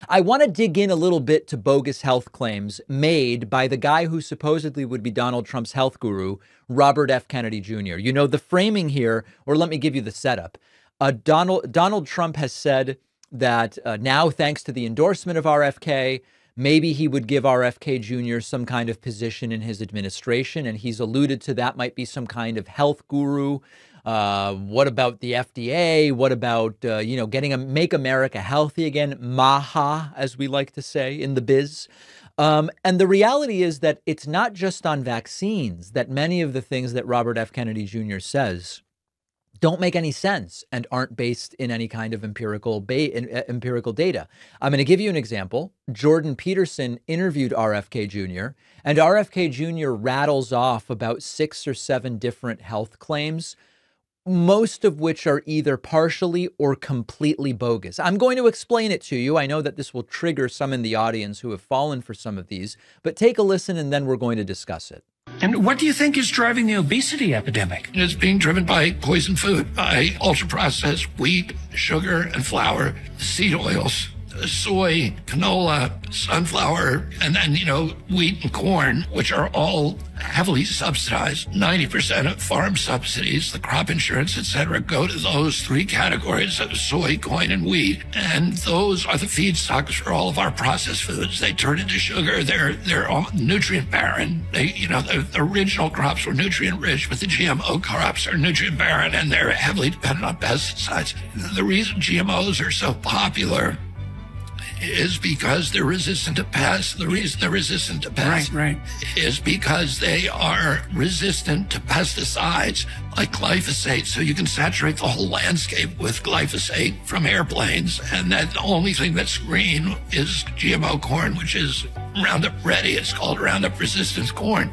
I want to dig in a little bit to bogus health claims made by the guy who supposedly would be Donald Trump's health guru, Robert F. Kennedy Jr. You know, the framing here, or let me give you the setup. Donald Trump has said that now, thanks to the endorsement of RFK, maybe he would give RFK Jr. some kind of position in his administration. And he's alluded to that might be some kind of health guru. What about the FDA? What about, Make America Healthy Again? MAHA, as we like to say in the biz. And the reality is that it's not just on vaccines that many of the things that Robert F. Kennedy Jr. says don't make any sense and aren't based in any kind of empirical data. I'm going to give you an example. Jordan Peterson interviewed RFK Jr., and RFK Jr. rattles off about 6 or 7 different health claims, most of which are either partially or completely bogus. I'm going to explain it to you. I know that this will trigger some in the audience who have fallen for some of these, but take a listen and then we're going to discuss it. And what do you think is driving the obesity epidemic? It's being driven by poison food, by ultra-processed wheat, sugar, and flour, seed oils, soy, canola, sunflower, and then, wheat and corn, which are all heavily subsidized. 90% of farm subsidies, the crop insurance, etc., go to those 3 categories of soy, corn, and wheat. And those are the feedstocks for all of our processed foods. They turn into sugar. They're all nutrient barren. The original crops were nutrient rich, but the GMO crops are nutrient barren, and they're heavily dependent on pesticides. The reason GMOs are so popular is because they're resistant to pests. The reason they're resistant to pests is because they are resistant to pesticides like glyphosate. So you can saturate the whole landscape with glyphosate from airplanes, and that the only thing that's green is GMO corn, which is Roundup Ready. It's called Roundup resistant corn.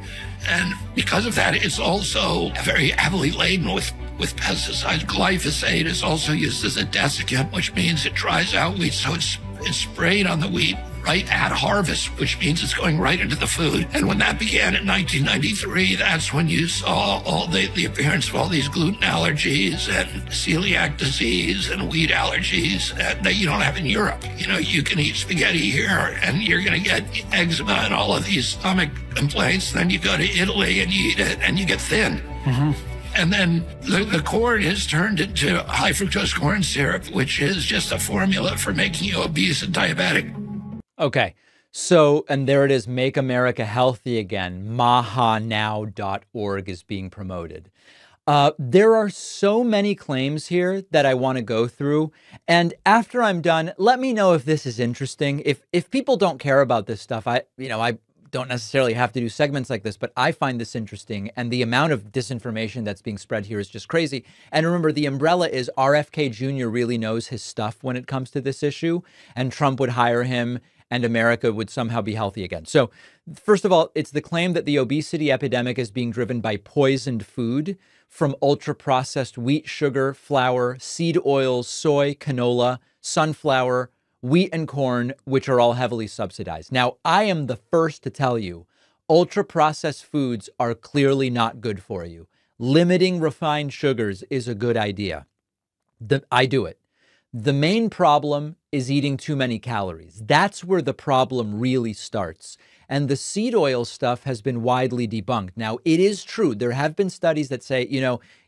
And because of that, it's also very heavily laden with pesticides. Glyphosate is also used as a desiccant, which means it dries out wheat, so it's sprayed on the wheat right at harvest, which means it's going right into the food. And when that began in 1993, that's when you saw all the appearance of all these gluten allergies and celiac disease and wheat allergies that you don't have in Europe. You can eat spaghetti here and you're going to get eczema and all of these stomach complaints. Then you go to Italy and you eat it and you get thin. Mm-hmm. And then the corn is turned into high fructose corn syrup, which is just a formula for making you obese and diabetic. Okay. So, and there it is, Make America Healthy Again. mahanow.org is being promoted. There are so many claims here that I want to go through. And after I'm done, let me know if this is interesting. If people don't care about this stuff, I don't necessarily have to do segments like this, but I find this interesting. And the amount of disinformation that's being spread here is just crazy. And remember, the umbrella is RFK Jr. really knows his stuff when it comes to this issue, and Trump would hire him and America would somehow be healthy again. So first of all, it's the claim that the obesity epidemic is being driven by poisoned food from ultra-processed wheat, sugar, flour, seed oils, soy, canola, sunflower, wheat and corn, which are all heavily subsidized. Now, I am the first to tell you, ultra-processed foods are clearly not good for you. Limiting refined sugars is a good idea. I do it. The main problem is eating too many calories. That's where the problem really starts. And the seed oil stuff has been widely debunked. Now, it is true. There have been studies that say,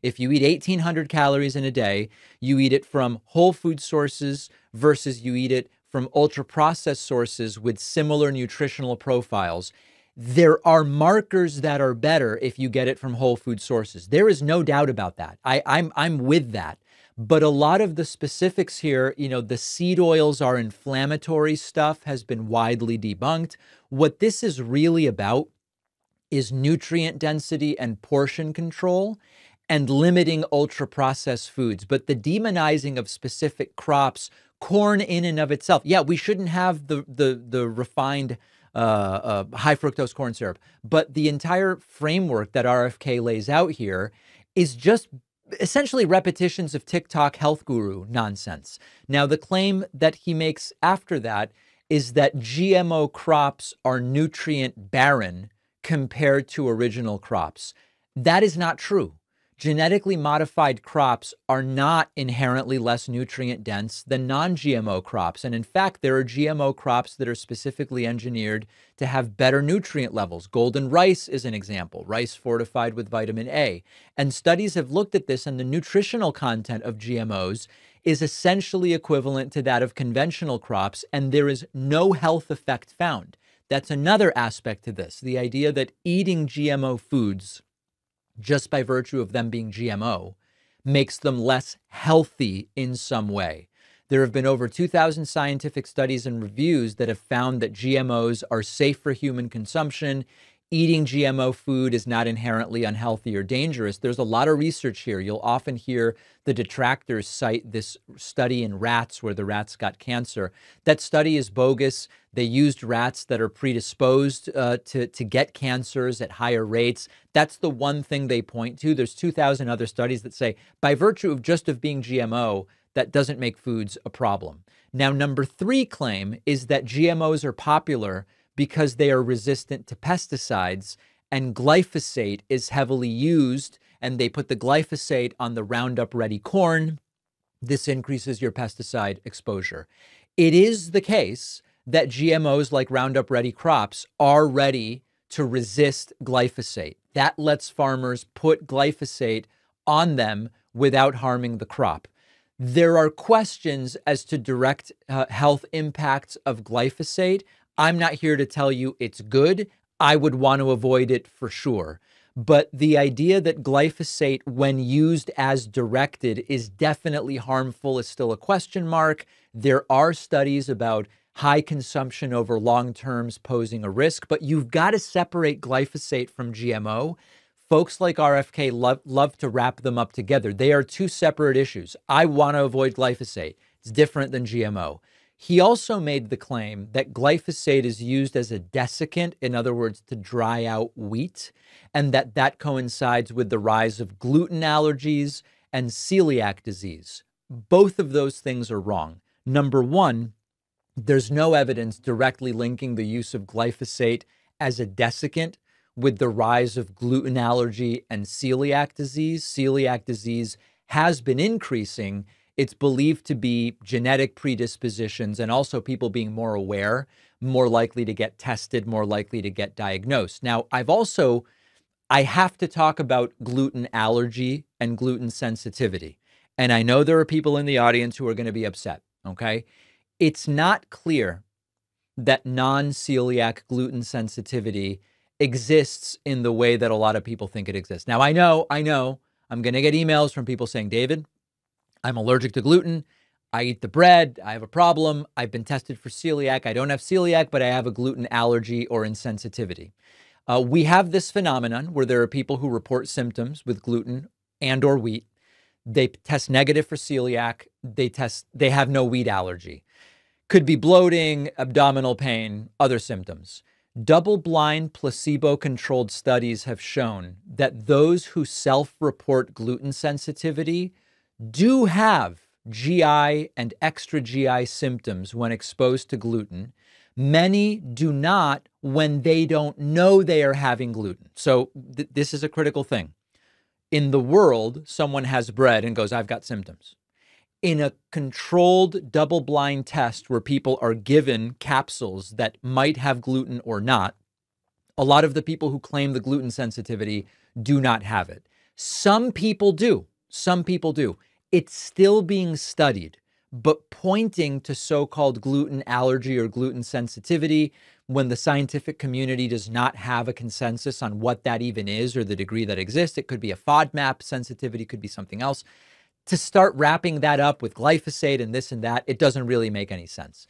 if you eat 1,800 calories in a day, you eat it from whole food sources versus you eat it from ultra-processed sources with similar nutritional profiles. There are markers that are better if you get it from whole food sources. There is no doubt about that. I'm with that. But a lot of the specifics here, the seed oils are inflammatory stuff, has been widely debunked. What this is really about is nutrient density and portion control and limiting ultra-processed foods. But the demonizing of specific crops, corn in and of itself, yeah, we shouldn't have the refined high fructose corn syrup. But the entire framework that RFK lays out here is just essentially repetitions of TikTok health guru nonsense. Now, the claim that he makes after that is that GMO crops are nutrient barren compared to original crops. That is not true. Genetically modified crops are not inherently less nutrient dense than non-GMO crops. And in fact, there are GMO crops that are specifically engineered to have better nutrient levels. Golden rice is an example, rice fortified with vitamin A. And studies have looked at this, and the nutritional content of GMOs is essentially equivalent to that of conventional crops, and there is no health effect found. That's another aspect to this, the idea that eating GMO foods, just by virtue of them being GMO, makes them less healthy in some way. There have been over 2,000 scientific studies and reviews that have found that GMOs are safe for human consumption. Eating GMO food is not inherently unhealthy or dangerous. There's a lot of research here. You'll often hear the detractors cite this study in rats where the rats got cancer. That study is bogus. They used rats that are predisposed to get cancers at higher rates. That's the one thing they point to. There's 2,000 other studies that say, by virtue of just of being GMO, that doesn't make foods a problem. Now, number 3 claim is that GMOs are popular because they are resistant to pesticides, and glyphosate is heavily used, and they put the glyphosate on the Roundup Ready corn. This increases your pesticide exposure. It is the case that GMOs like Roundup Ready crops are ready to resist glyphosate. That lets farmers put glyphosate on them without harming the crop. There are questions as to direct health impacts of glyphosate. I'm not here to tell you it's good. I would want to avoid it for sure. But the idea that glyphosate, when used as directed, is definitely harmful is still a question mark. There are studies about high consumption over long terms posing a risk, but you've got to separate glyphosate from GMO. Folks like RFK love to wrap them up together. They are two separate issues. I want to avoid glyphosate. It's different than GMO. He also made the claim that glyphosate is used as a desiccant, in other words, to dry out wheat, and that coincides with the rise of gluten allergies and celiac disease. Both of those things are wrong. Number one, there's no evidence directly linking the use of glyphosate as a desiccant with the rise of gluten allergy and celiac disease. Celiac disease has been increasing. It's believed to be genetic predispositions and also people being more aware, more likely to get tested, more likely to get diagnosed. Now, I have to talk about gluten allergy and gluten sensitivity. And I know there are people in the audience who are going to be upset, okay? It's not clear that non-celiac gluten sensitivity exists in the way that a lot of people think it exists. Now, I know, I'm going to get emails from people saying, David, I'm allergic to gluten. I eat the bread. I have a problem. I've been tested for celiac. I don't have celiac, but I have a gluten allergy or insensitivity. We have this phenomenon where there are people who report symptoms with gluten and or wheat. They test negative for celiac. They have no wheat allergy. Could be bloating, abdominal pain, other symptoms. Double-blind, placebo-controlled studies have shown that those who self-report gluten sensitivity do have GI and extra GI symptoms when exposed to gluten. Many do not when they don't know they are having gluten. So this is a critical thing. In the world, someone has bread and goes, I've got symptoms. In a controlled double-blind test where people are given capsules that might have gluten or not, a lot of the people who claim the gluten sensitivity do not have it. Some people do. It's still being studied, but pointing to so-called gluten allergy or gluten sensitivity when the scientific community does not have a consensus on what that even is or the degree that exists. It could be a FODMAP sensitivity, could be something else. To start wrapping that up with glyphosate and this and that, it doesn't really make any sense.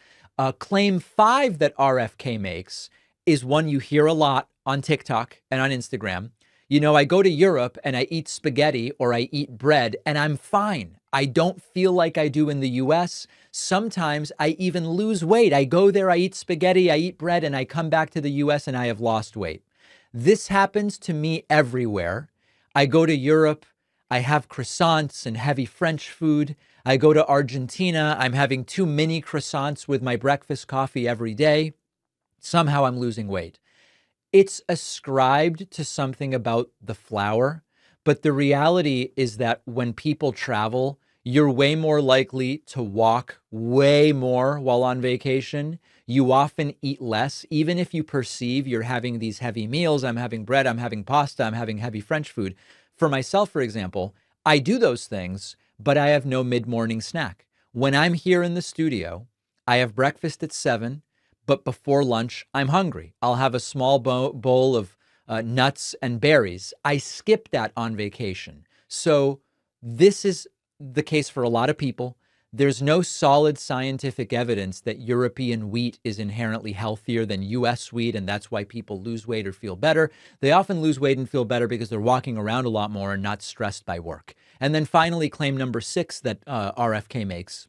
Claim 5 that RFK makes is one you hear a lot on TikTok and on Instagram. You know, I go to Europe and I eat spaghetti or I eat bread and I'm fine. I don't feel like I do in the US. Sometimes I even lose weight. I go there, I eat spaghetti, I eat bread, and I come back to the US and I have lost weight. This happens to me everywhere. I go to Europe, I have croissants and heavy French food. I go to Argentina, I'm having 2 mini croissants with my breakfast coffee every day. Somehow I'm losing weight. It's ascribed to something about the flour, But the reality is that when people travel, you're way more likely to walk way more while on vacation. You often eat less, even if you perceive you're having these heavy meals. I'm having bread, I'm having pasta, I'm having heavy French food. For myself, for example, I do those things, but I have no mid-morning snack. When I'm here in the studio, I have breakfast at 7, but before lunch, I'm hungry. I'll have a small bowl of nuts and berries. I skip that on vacation. So this is the case for a lot of people. There's no solid scientific evidence that European wheat is inherently healthier than US wheat, and that's why people lose weight or feel better. They often lose weight and feel better because they're walking around a lot more and not stressed by work. And then finally, claim number 6 that RFK makes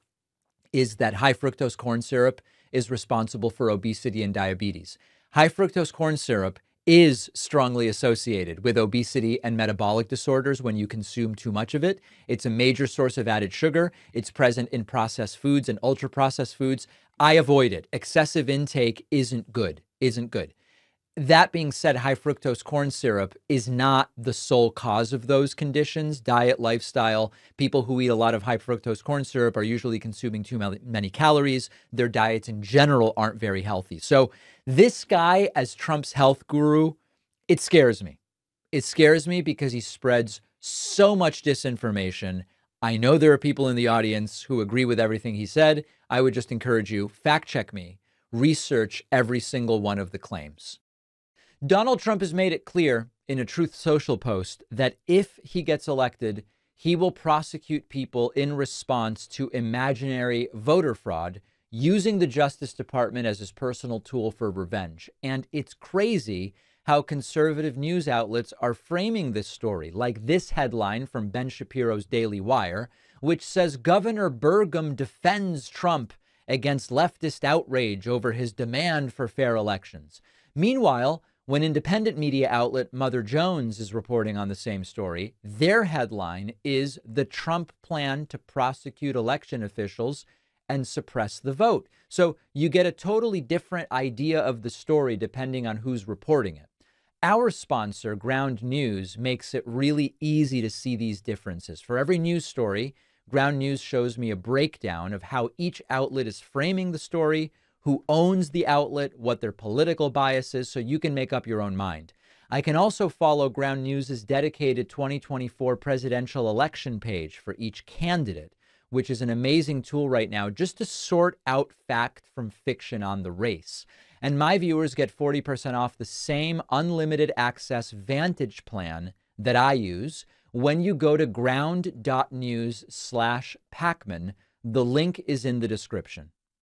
is that high fructose corn syrup is responsible for obesity and diabetes. High fructose corn syrup is strongly associated with obesity and metabolic disorders when you consume too much of it. It's a major source of added sugar. It's present in processed foods and ultra-processed foods. I avoid it. Excessive intake isn't good. That being said, high fructose corn syrup is not the sole cause of those conditions. Diet, lifestyle, people who eat a lot of high fructose corn syrup are usually consuming too many calories. Their diets in general aren't very healthy. So this guy, as Trump's health guru, it scares me. It scares me because he spreads so much disinformation. I know there are people in the audience who agree with everything he said. I would just encourage you, fact check me, research every single one of the claims. Donald Trump has made it clear in a Truth Social post that if he gets elected, he will prosecute people in response to imaginary voter fraud using the Justice Department as his personal tool for revenge. And it's crazy how conservative news outlets are framing this story, like this headline from Ben Shapiro's Daily Wire, which says Governor Burgum defends Trump against leftist outrage over his demand for fair elections. Meanwhile, when independent media outlet Mother Jones is reporting on the same story, their headline is the Trump plan to prosecute election officials and suppress the vote. So you get a totally different idea of the story depending on who's reporting it. Our sponsor, Ground News, makes it really easy to see these differences. For every news story, Ground News shows me a breakdown of how each outlet is framing the story, who owns the outlet, what their political bias is, so you can make up your own mind. I can also follow Ground News' dedicated 2024 presidential election page for each candidate, which is an amazing tool right now just to sort out fact from fiction on the race. And my viewers get 40% off the same unlimited access Vantage plan that I use when you go to ground.news/Pacman. The link is in the description.